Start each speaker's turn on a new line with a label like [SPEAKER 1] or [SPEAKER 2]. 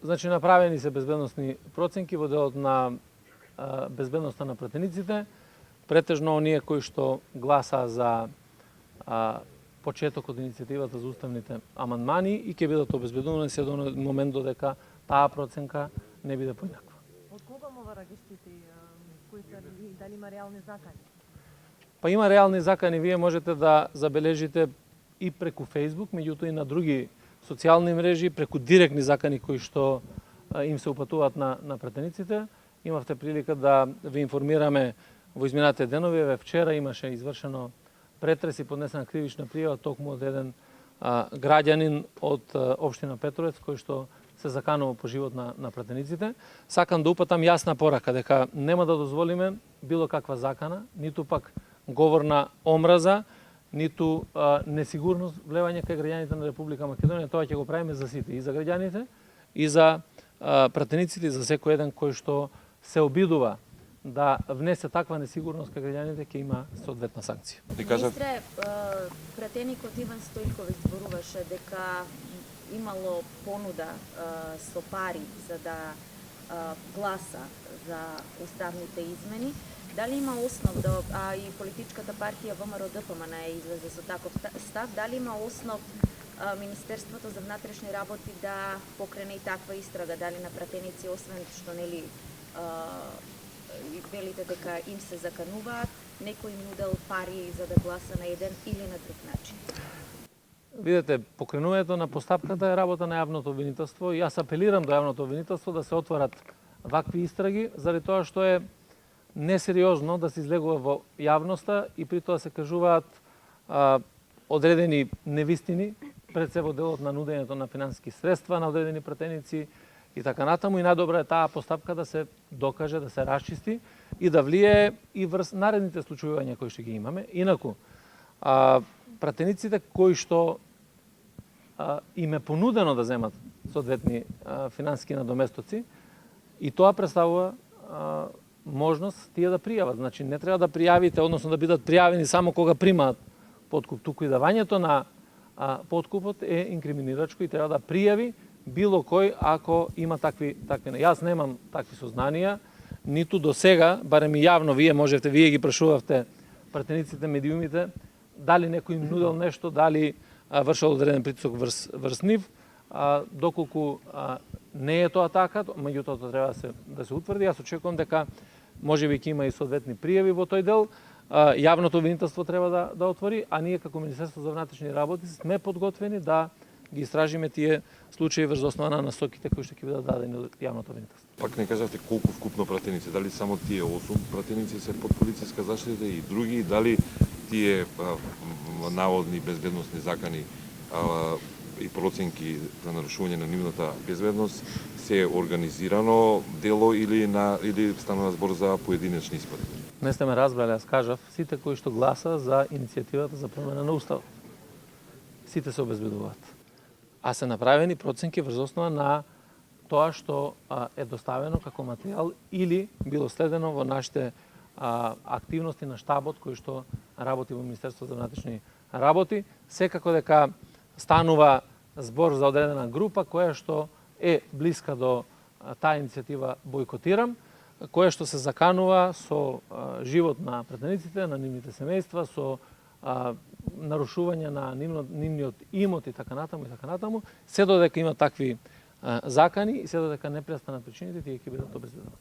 [SPEAKER 1] Значи, направени се безбедносни проценки во делот на безбедноста на пратениците. Претежно оние кои што гласа за почеток од иницијативата за уставните амандмани и ќе бидат обезбедувани се до момент додека таа проценка не биде поинаква.
[SPEAKER 2] Од кога мова да ги штити? Кои се, дали има реални закани?
[SPEAKER 1] Па има реални закани, вие можете да забележите и преку Facebook, меѓутоа и на други социјални мрежи, преку директни закани кои што им се упатуваат на пратениците. Имавте прилика да ви информираме во изминатите денови. Еве вчера имаше извршено претрес и поднесена кривична пријава токму од еден граѓанин од општина Петровец кој што се заканува по живот на пратениците. Сакам да упатам јасна порака дека нема да дозволиме било каква закана, ниту пак говор на омраза, ниту несигурност влевање кај граѓаните на Република Македонија. Тоа ќе го правиме за сите, и за граѓаните, и за пратениците, и за секој еден кој што се обидува да внесе таква несигурност кај граѓаните, ќе има соодветна санкција.
[SPEAKER 3] Министре, пратеникот Иван Стојковиќ зборуваше дека имало понуда со пари за да гласа за уставните измени. Дали има основ, а и политичката партија ВМРО-ДПМН излезе со таков став, дали има основ Министерството за внатрешни работи да покрене и таква истрага, дали на пратеници, освен што нели велите дека им се закануваат, некој им нудел пари за да гласа на еден или на друг начин?
[SPEAKER 1] Видете, покренувањето на постапката е работа на јавното обвинителство и јас апелирам до јавното обвинителство да се отворат вакви истраги, заради тоа што е несериозно да се излегува во јавноста и при тоа се кажуваат одредени невистини пред се во делот на нудењето на финансиски средства на одредени пратеници и така натаму, и најдобро е таа постапка да се докаже, да се расчисти и да влие и врз наредните случувања кои што ги имаме. Инаку, пратениците кои што им е понудено да земат соодветни финансиски надоместоци, и тоа представува можност тие да пријават. Значи, не треба да пријавите, односно да бидат пријавени само кога примаат подкуп, туку и давањето на подкупот е инкриминирачко и треба да пријави било кој ако има такви. Јас немам такви сознанија, ниту до сега, барем и јавно вие ги прашувавте пратениците, медиумите, дали некој им нудел нешто, дали вршел одреден притисок врз нив, доколку не е тоа така, меѓутоа тоа треба да се утврди. Јас очекувам дека можеби ќе има и соодветни пријави во тој дел. Јавното обвинителство треба да отвори, а ние како Министерство за внатрешни работи сме подготвени да ги истражиме тие случаи врз основа на насоките кои што ќе бидат дадени од јавното обвинителство.
[SPEAKER 4] Пак не кажавте колку вкупно пратеници, дали само тие 8 пратеници се под полициска заштита и други, дали тие наводни безбедносни закани и проценки за нарушување на нивната безбедност се организирано дело или станува збор за поединечни испади?
[SPEAKER 1] Не сте ме разбрали, јас кажав сите кои што гласа за иницијативата за промена на уставот. Сите се обезбедуваат. А се направени проценки врз основа на тоа што е доставено како материјал или било следено во нашите активности на штабот кој што работи во Министерството за внатрешни работи. Секако дека станува збор за одредена група која што е блиска до таа иницијатива бойкотирам, која што се заканува со живот на пратениците, на нивните семејства, со нарушување на нивниот имот и така натаму, се додека има такви закани и се додека не престанат причините, тие ќе бидат обезбедувани.